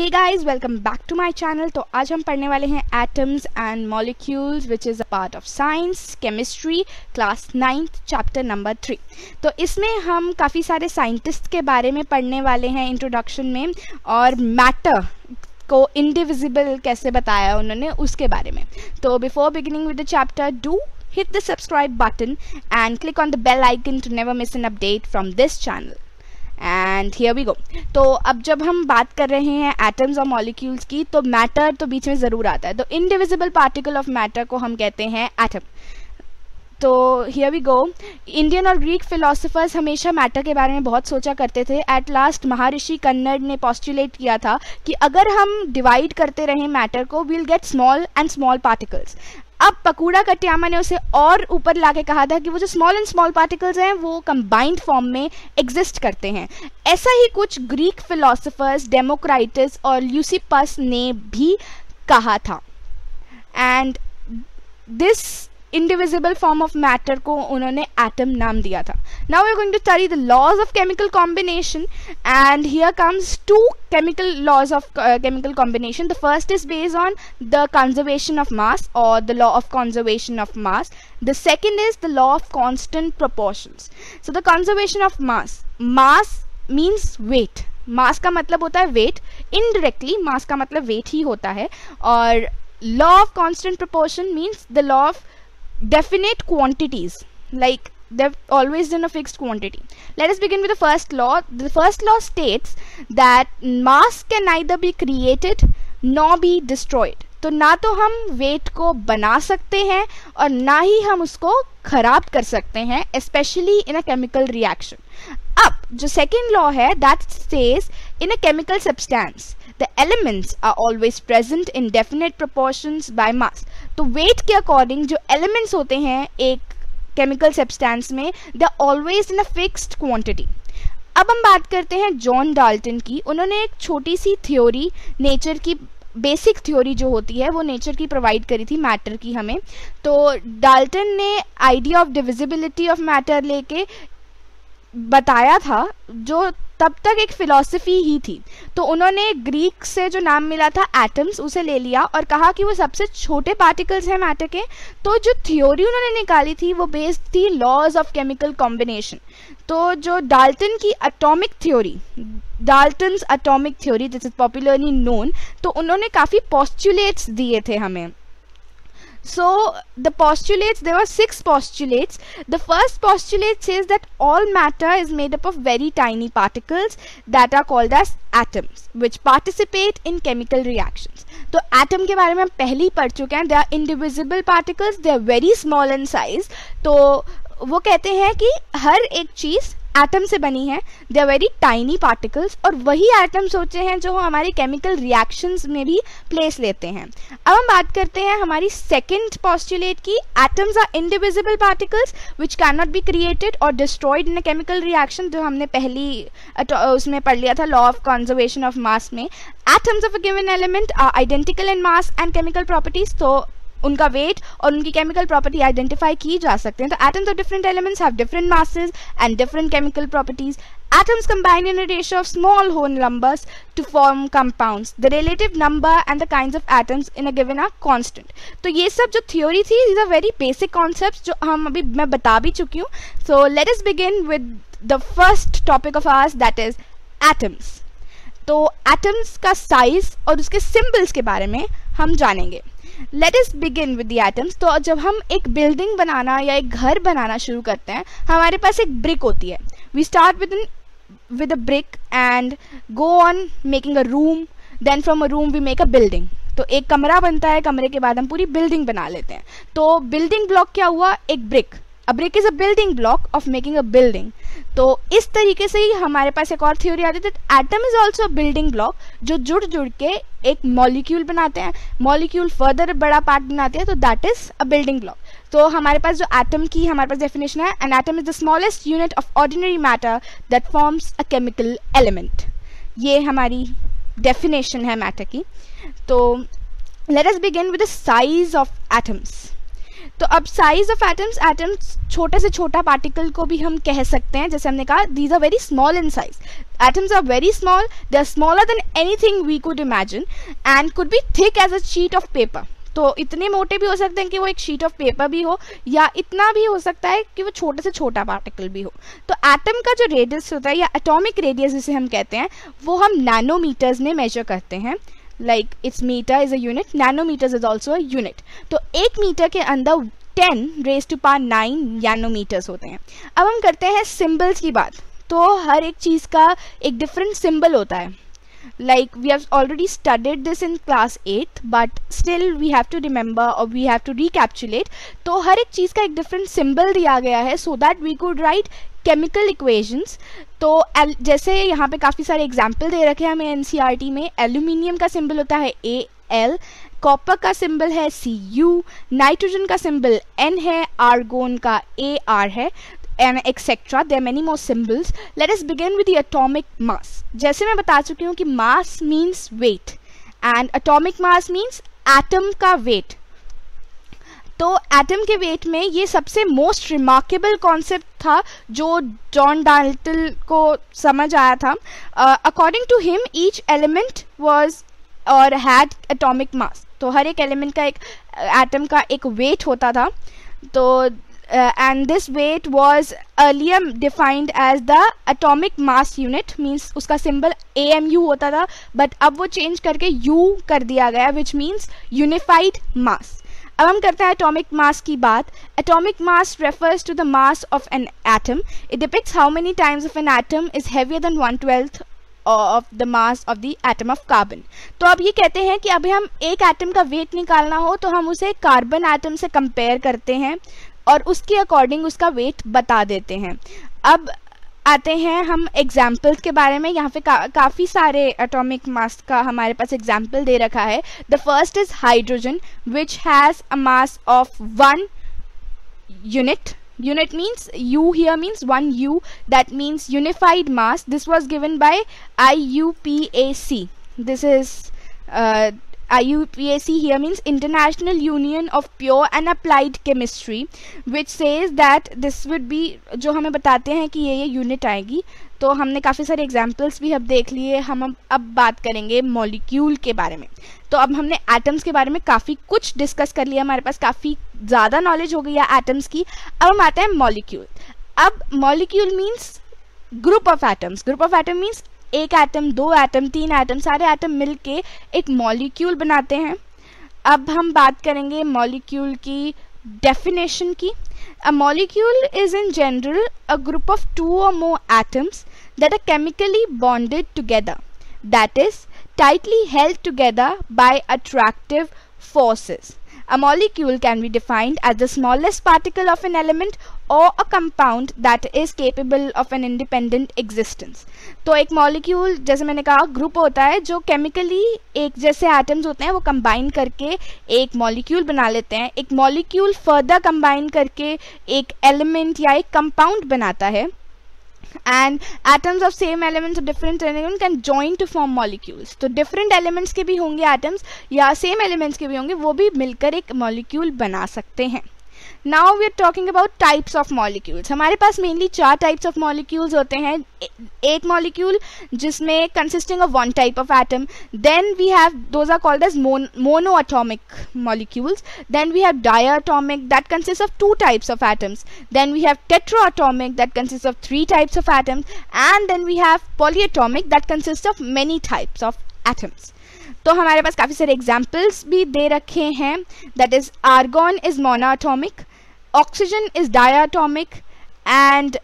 Hey guys, welcome back to my channel. तो आज हम पढ़ने वाले हैं atoms and molecules which is a part of science chemistry class 9th chapter number 3। तो इसमें हम काफ़ी सारे साइंटिस्ट के बारे में पढ़ने वाले हैं इंट्रोडक्शन में, और मैटर को इनडिविजिबल कैसे बताया उन्होंने उसके बारे में। तो before beginning with the chapter, do hit the subscribe button and click on the bell icon to never miss an update from this channel. And here we go. तो अब जब हम बात कर रहे हैं एटम्स और मॉलिक्यूल्स की, तो मैटर तो बीच में ज़रूर आता है। तो इनडिविजिबल पार्टिकल ऑफ मैटर को हम कहते हैं एटम। तो हियर वी गो। इंडियन और ग्रीक फिलोसोफर्स हमेशा मैटर के बारे में बहुत सोचा करते थे। एट लास्ट महर्षि कन्नड़ ने पॉस्टुलेट किया था कि अगर हम डिवाइड करते रहें मैटर को, we'll get small and small particles. अब पकूड़ा कटियामा ने उसे और ऊपर लाके कहा था कि वो जो स्मॉल एंड स्मॉल पार्टिकल्स हैं वो कंबाइंड फॉर्म में एग्जिस्ट करते हैं। ऐसा ही कुछ ग्रीक फिलोसोफर्स डेमोक्राइटस और ल्यूसिपस ने भी कहा था। And this indivisible form of matter को उन्होंने एटम नाम दिया था। Now we are going to study the laws of chemical combination, and here comes to chemical laws of chemical combination. The first is based on the conservation of mass, or the law of conservation of mass. The second is the law of constant proportions. So the conservation of mass. Mass means weight. Mass का मतलब होता है weight. Indirectly mass का मतलब weight ही होता है। और law of constant proportion means the law of definite quantities, like they've always done a fixed quantity. Let us begin with the first law. The first law states that mass can neither be created nor be destroyed. तो ना तो हम wait को बना सकते हैं और ना ही हम उसको खराब कर सकते हैं, specially in a chemical reaction. अब जो सेकेंड लॉ है, that says in a chemical substance the elements are always present in definite proportions by mass. तो वेट के अकॉर्डिंग जो एलिमेंट्स होते हैं एक केमिकल सब्सटेंस में, they are always in a fixed quantity. अब हम बात करते हैं जॉन डाल्टन की। उन्होंने एक छोटी सी थ्योरी, नेचर की बेसिक थ्योरी जो होती है वो नेचर की प्रोवाइड करी थी मैटर की हमें। तो डाल्टन ने idea of divisibility of matter लेके बताया था, जो तब तक एक फिलॉसफी ही थी। तो उन्होंने ग्रीक से जो नाम मिला था एटम्स, उसे ले लिया और कहा कि वो सबसे छोटे पार्टिकल्स हैं मैटर के। तो जो थ्योरी उन्होंने निकाली थी वो बेस्ड थी लॉज ऑफ केमिकल कॉम्बिनेशन। तो जो डाल्टन की atomic theory, Dalton's atomic theory, this is popularly known, तो उन्होंने काफ़ी पॉस्टुलेट्स दिए थे हमें। So the postulates, there were 6 postulates. The first postulate says that all matter is made up of very tiny particles that are called as atoms, which participate in chemical reactions. तो atom के बारे में हम पहले ही पढ़ चुके हैं। They are indivisible particles, they are very small in size. तो वो कहते हैं कि हर एक चीज़ एटम से बनी है, they are very tiny particles, और वही एटम्स होते हैं जो हमारी केमिकल रिएक्शंस में भी प्लेस लेते हैं। अब हम बात करते हैं हमारी सेकंड पॉस्टुलेट की। Atoms are indivisible particles which can not be created और destroyed in a chemical reaction, जो हमने पहली उसमें पढ़ लिया था, law of conservation of mass में। Atoms of a given element are identical in mass and chemical properties. तो उनका वेट और उनकी केमिकल प्रॉपर्टी आइडेंटिफाई की जा सकते हैं। तो atoms of different elements have different masses and different chemical properties. Atoms combine in a ratio of small whole numbers to form compounds. The relative number and the kinds of atoms in a given are constant. तो ये सब जो theory थी, these are very basic concepts जो हम अभी मैं बता भी चुकी हूँ. So let us begin with the first topic of ours, that is atoms. तो एटम्स का साइज और उसके सिंबल्स के बारे में हम जानेंगे। Let us begin with the atoms. तो जब हम एक बिल्डिंग बनाना या एक घर बनाना शुरू करते हैं, हमारे पास एक ब्रिक होती है। We start with a brick and go on making a room, then from a room we make a building. तो एक कमरा बनता है, कमरे के बाद हम पूरी बिल्डिंग बना लेते हैं। तो बिल्डिंग ब्लॉक क्या हुआ? एक brick. A brick is a building block of making a building. तो इस तरीके से ही हमारे पास एक और थ्योरी आती है, atom is also a building block, जो जुड़ जुड़ के एक मॉलिक्यूल बनाते हैं। मॉलिक्यूल फर्दर बड़ा पार्ट बनाते हैं, तो that is a building block. तो हमारे पास जो एटम की हमारे पास डेफिनेशन है, an atom is the smallest unit of ordinary matter that forms a chemical element. ये हमारी डेफिनेशन है मैटर की। तो let us begin with the size of atoms. तो अब साइज ऑफ एटम्स, एटम्स छोटे से छोटा पार्टिकल को भी हम कह सकते हैं, जैसे हमने कहा these are very small in size. Atoms are very small, they are smaller than anything we could imagine and could be thick as a sheet of paper. तो इतने मोटे भी हो सकते हैं कि वो एक शीट ऑफ पेपर भी हो, या इतना भी हो सकता है कि वो छोटे से छोटा पार्टिकल भी हो. तो एटम का जो रेडियस होता है या एटॉमिक रेडियस जिसे हम कहते हैं, वो हम नैनोमीटर्स में मेजर करते हैं. Like it's metre is a unit, nanometres is also a unit. तो 1 मीटर के अंदर 10 रेज़ टू पावर 9 नैनोमीटर्स होते हैं. अब हम करते हैं सिंबल्स की बात. तो हर एक चीज़ का एक डिफरेंट सिंबल होता है. Like we have already studied this in class 8th, but still we have to remember or we have to recapitulate. तो हर एक चीज़ का एक different symbol दिया गया है so that we could write chemical equations. तो जैसे यहाँ पे काफ़ी सारे example दे रखे हैं हमें NCERT में. एल्यूमिनियम का symbol होता है Al, कॉपर का सिंबल है Cu, नाइट्रोजन का सिंबल N है, आर्गोन का Ar है, and etc. There are many more symbols. Let us begin with the atomic mass. जैसे मैं बता चुकी हूँ कि mass means weight and atomic mass means atom का weight. तो एटम के वेट में ये सबसे मोस्ट रिमार्केबल कॉन्सेप्ट था जो जॉन डाल्टन को समझ आया था. According to him each element was or had atomic mass. तो हर एक एलिमेंट का, एक एटम का एक वेट होता था. तो and this weight was earlier defined as the atomic mass unit, means उसका symbol AMU होता था, but अब वो change करके U कर दिया गया, which means unified mass. अब हम करते हैं atomic mass की बात. Atomic mass refers to the mass of an atom. It depicts how many times of an atom is heavier than 1/12 of the mass of the atom of carbon. तो अब ये कहते हैं कि अभी हम एक एटम का वेट निकालना हो तो हम उसे कार्बन एटम से कंपेयर करते हैं और उसके अकॉर्डिंग उसका वेट बता देते हैं. अब आते हैं हम एग्जाम्पल्स के बारे में. यहाँ पे काफ़ी सारे एटॉमिक मास का हमारे पास एग्जाम्पल दे रखा है. The first is hydrogen which has a mass of 1 unit. Unit means U here means 1 U, that means unified mass. This was given by IUPAC. This is IUPAC here means International Union of Pure and Applied Chemistry, which says that this would be, जो हमें बताते हैं कि ये unit आएगी. तो हमने काफ़ी सारे एग्जाम्पल्स भी अब देख लिए. हम अब बात करेंगे मॉलिक्यूल के बारे में. तो अब हमने एटम्स के बारे में काफ़ी कुछ डिस्कस कर लिया, हमारे पास काफ़ी ज़्यादा नॉलेज हो गई है एटम्स की. अब हम आते हैं मॉलिक्यूल. अब molecule means group of atoms. Group of atom means एक एटम, 2 एटम, 3 एटम, सारे एटम मिलके एक मॉलिक्यूल बनाते हैं. अब हम बात करेंगे मॉलिक्यूल की डेफिनेशन की. A molecule is in general a group of 2 or more atoms that are chemically bonded together, that is, tightly held together by attractive forces. A molecule can be defined as the smallest particle of an element or a compound that is capable of an independent existence. तो एक molecule जैसे मैंने कहा group होता है जो chemically एक जैसे एटम्स होते हैं वो कंबाइन करके एक मॉलिक्यूल बना लेते हैं. एक मॉलिक्यूल फर्दर कंबाइन करके एक एलिमेंट या एक कंपाउंड बनाता है. And atoms of same elements or different elements can join to form molecules. तो different elements के भी होंगे atoms या same elements के भी होंगे, वो भी मिलकर एक molecule बना सकते हैं. Now we are talking about types of molecules. हमारे पास mainly 4 types of molecules होते हैं. एक molecule जिसमें consisting of one type of atom. Then we have, those are called as monoatomic molecules. Then we have diatomic that consists of 2 types of atoms. Then we have tetraatomic that consists of 3 types of atoms. And then we have polyatomic that consists of many types of atoms. तो हमारे पास काफ़ी सारे examples भी दे रखे हैं. That is argon is monoatomic, oxygen is diatomic, and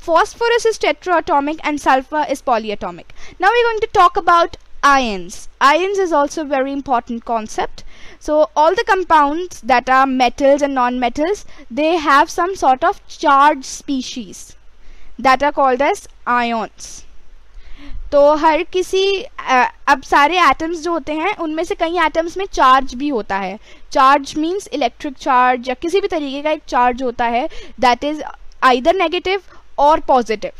phosphorus is tetraatomic, and sulfur is polyatomic. Now we're going to talk about ions. Ions is also a very important concept. So all the compounds that are metals and non-metals, they have some sort of charged species that are called as ions. तो हर किसी अब सारे atoms जो होते हैं उनमें से कई एटम्स में चार्ज भी होता है. चार्ज मीन्स इलेक्ट्रिक चार्ज या किसी भी तरीके का एक चार्ज होता है that is either negative or positive.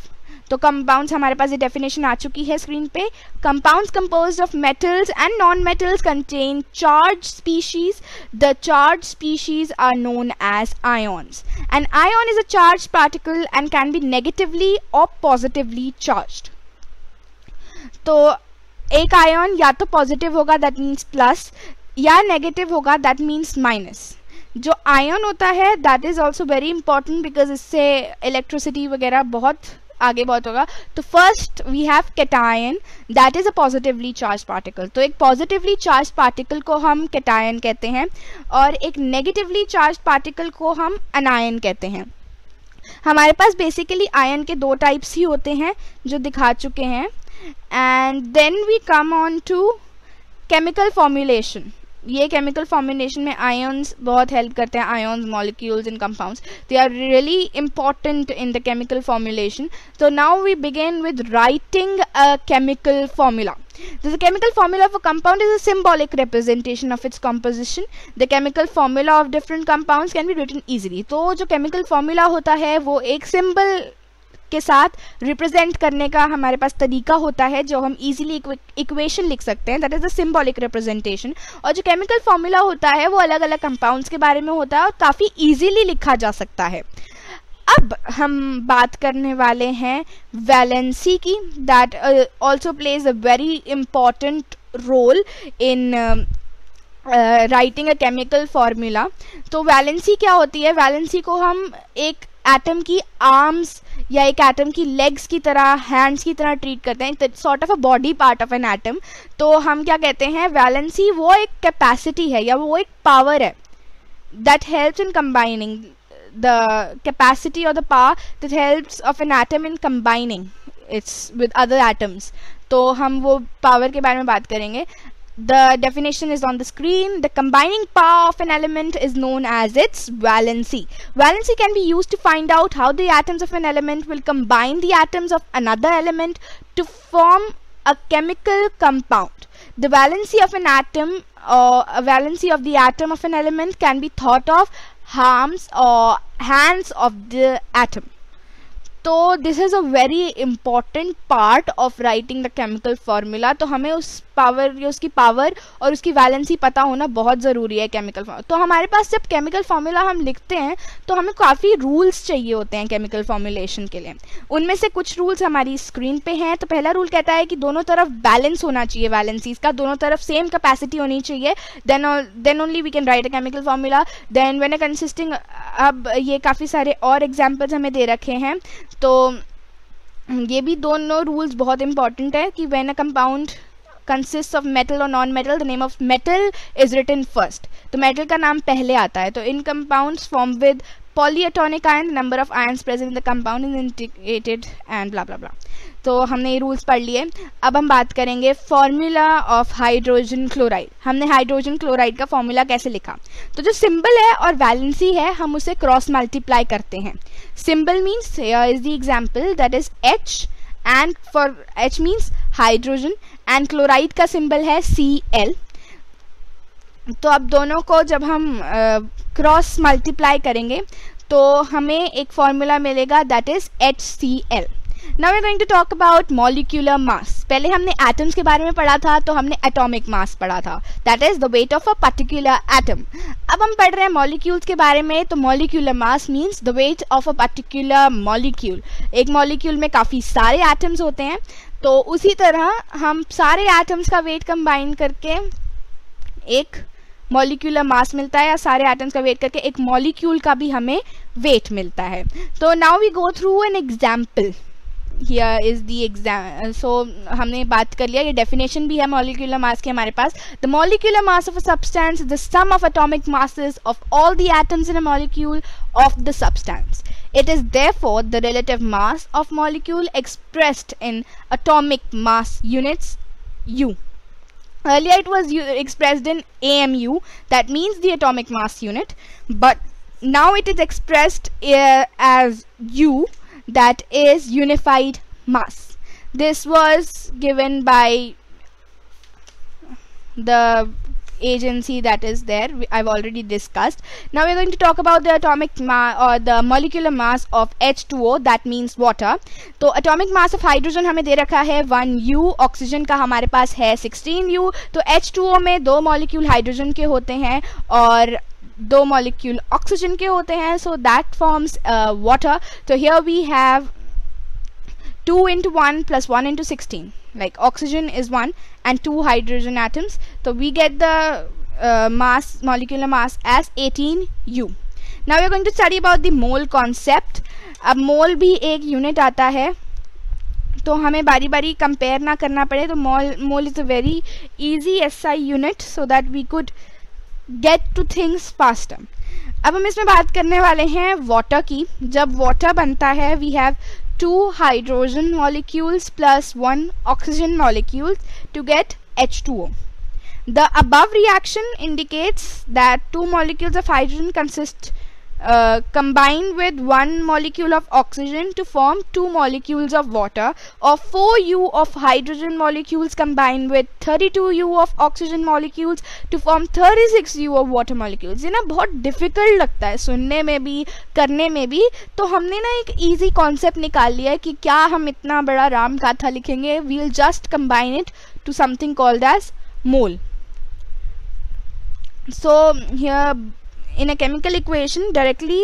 तो कंपाउंड्स हमारे पास ये डेफिनेशन आ चुकी है स्क्रीन पे. Compounds composed of metals and non metals contain charge species. The charge species are known as ions. An ion is a charge particle and can be negatively or positively charged. तो एक ion या तो positive होगा, that means plus, या negative होगा, that means minus. जो ion होता है that is also very important because इससे इलेक्ट्रिसिटी वगैरह बहुत आगे बहुत होगा. तो first we have cation, that is a positively charge particle. तो एक पॉजिटिवली चार्ज पार्टिकल को हम कैटायन कहते हैं और एक नेगेटिवली चार्ज पार्टिकल को हम अनायन कहते हैं. हमारे पास बेसिकली आयन के दो टाइप्स ही होते हैं जो दिखा चुके हैं. And then we come on to chemical formulation. ये केमिकल फॉर्मुलेशन में आयन्स बहुत हेल्प करते हैं. Ions, molecules and compounds, they are really important in the chemical formulation. So now we begin with writing a chemical formula. The chemical formula of a compound is a symbolic representation of its composition. The chemical formula of different compounds can be written easily. तो जो chemical formula होता है वो एक symbol के साथ represent करने का हमारे पास तरीका होता है जो हम इजीली इक्वेशन लिख सकते हैं. That is the symbolic representation. और जो केमिकल फॉर्मूला होता है वो अलग अलग कंपाउंड्स के बारे में होता है और काफ़ी इजीली लिखा जा सकता है. अब हम बात करने वाले हैं वैलेंसी की. That also plays a very important role in writing a chemical formula. तो वैलेंसी क्या होती है? वैलेंसी को हम एक एटम की आर्म्स या एक एटम की लेग्स की तरह, हैंड्स की तरह ट्रीट करते हैं, sort of a body part of an atom. तो हम क्या कहते हैं? वैलेंसी वो एक कैपेसिटी है या वो एक पावर है that helps in combining, the capacity और the power that helps of an atom in combining its with other atoms. तो हम वो पावर के बारे में बात करेंगे. The definition is on the screen. The combining power of an element is known as its valency. Valency can be used to find out how the atoms of an element will combine the atoms of another element to form a chemical compound. The valency of an atom or a valency of the atom of an element can be thought of arms or hands of the atom. तो this is a very important part of writing the chemical formula. तो हमें उस power या उसकी power और उसकी valency पता होना बहुत ज़रूरी है केमिकल फार्मूला. तो हमारे पास जब केमिकल फार्मूला हम लिखते हैं तो हमें काफ़ी रूल्स चाहिए होते हैं केमिकल फॉर्मुलेशन के लिए. उनमें से कुछ रूल्स हमारी स्क्रीन पे हैं. तो पहला रूल कहता है कि दोनों तरफ बैलेंस होना चाहिए, वैलेंसीज का दोनों तरफ सेम कैपेसिटी होनी चाहिए. Then only we can write a chemical formula. Then when a consisting, अब ये काफ़ी सारे और एग्जाम्पल्स हमें दे रखे हैं. तो ये भी दोनों रूल्स बहुत इंपॉर्टेंट है कि when a compound consists of metal or non-metal, the name of metal is written first. तो metal का नाम पहले आता है. तो in compounds formed with polyatomic ion, the number of ions present in the compound is indicated and blah blah blah. तो हमने ये रूल्स पढ़ लिए. अब हम बात करेंगे फॉर्मूला ऑफ हाइड्रोजन क्लोराइड. हमने हाइड्रोजन क्लोराइड का फॉर्मूला कैसे लिखा? तो जो सिंबल है और वैलेंसी है हम उसे क्रॉस मल्टीप्लाई करते हैं. Symbol means is the example that is H, and for H means hydrogen and chloride का सिंबल है Cl. तो अब दोनों को जब हम क्रॉस मल्टीप्लाई करेंगे तो हमें एक फॉर्मूला मिलेगा that is HCl. Now we're going to talk about molecular mass. पहले हमने atoms के बारे में पढ़ा था तो हमने atomic mass पढ़ा था, that is the weight of a particular atom. अब हम पढ़ रहे हैं molecules के बारे में. तो molecular mass means the weight of a particular molecule. एक molecule में काफ़ी सारे atoms होते हैं तो उसी तरह हम सारे atoms का weight combine करके एक molecular mass मिलता है, या सारे atoms का weight करके एक molecule का भी हमें weight मिलता है. तो now we go through an example. Here is the exam. So हमने बात कर लिया, ये definition भी है molecular mass की हमारे पास. The molecular mass of a substance is the sum of atomic masses of all the atoms in a molecule of the substance. It is therefore the relative mass of molecule expressed in atomic mass units U. Earlier it was expressed in AMU, that means the atomic mass unit, but now it is expressed as U, that is unified mass. This was given by the agency that is there, I've already discussed. Now we're going to talk about the atomic mass or the molecular mass of H2O, that means water. तो atomic mass of hydrogen हमें दे रखा है 1U, oxygen का हमारे पास है 16U. तो H2O में 2 molecule hydrogen के होते हैं और 2 मॉलिक्यूल ऑक्सीजन के होते हैं, so that forms water. So here we have 2 into 1 plus 1 into 16, like oxygen is 1 and 2 hydrogen atoms, so we get the mass, molecular mass as 18U. Now we are going to study about the mole concept. अब मोल भी एक unit आता है, तो हमें बारी बारी compare ना करना पड़े, तो mole is a very easy SI unit so that we could get to things faster. अब हम इसमें बात करने वाले हैं वाटर की. जब वाटर बनता है we have 2 hydrogen molecules plus 1 oxygen molecule to get H2O. The above reaction indicates that 2 molecules of hydrogen combine with 1 molecule of oxygen to form 2 molecules of water, or 4U of hydrogen molecules combine with 32U of oxygen molecules to form 36U of water molecules. ये ना बहुत difficult लगता है सुनने में भी करने में भी, तो हमने ना एक ईजी कॉन्सेप्ट निकाल लिया है कि क्या हम इतना बड़ा राम गाथा लिखेंगे. We will just combine it to something called as mole. So here in a chemical equation directly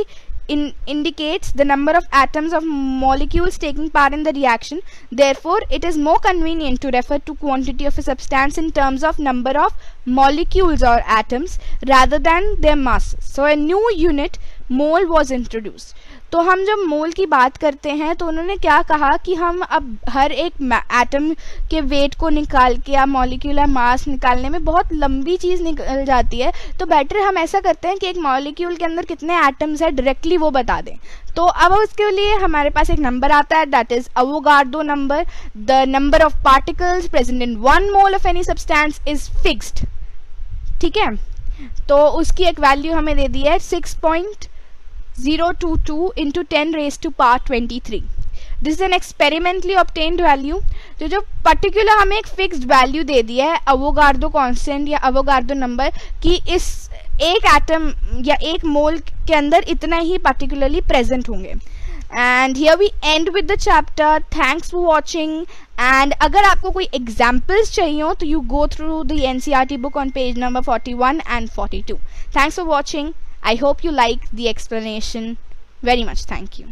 indicates the number of atoms of molecules taking part in the reaction. Therefore it is more convenient to refer to quantity of a substance in terms of number of molecules or atoms rather than their masses. So a new unit mole was introduced. तो हम जब मोल की बात करते हैं तो उन्होंने क्या कहा कि हम अब हर एक एटम के वेट को निकाल के या मॉलिक्यूलर मास निकालने में बहुत लंबी चीज़ निकल जाती है, तो बेटर हम ऐसा करते हैं कि एक मॉलिक्यूल के अंदर कितने एटम्स है डायरेक्टली वो बता दें. तो अब उसके लिए हमारे पास एक नंबर आता है, that is Avogadro number. The number of particles present in 1 mole of any substance is fixed. ठीक है, तो उसकी एक वैल्यू हमें दे दी है 6.022 into 10 raised to power 23. This is an experimentally obtained value. तो जो पर्टिकुलर हमें एक फिक्स्ड वैल्यू दे दिया है अवोगाड्रो कांस्टेंट या अवोगाड्रो नंबर कि इस एक एटम या एक मोल के अंदर इतना ही पर्टिकुलरली प्रेजेंट होंगे. And here we end with the chapter. Thanks for watching. And अगर आपको कोई examples चाहिए हो तो you go through the NCERT book on page number 41 and 42. Thanks for watching. I hope you liked the explanation very much. Thank you.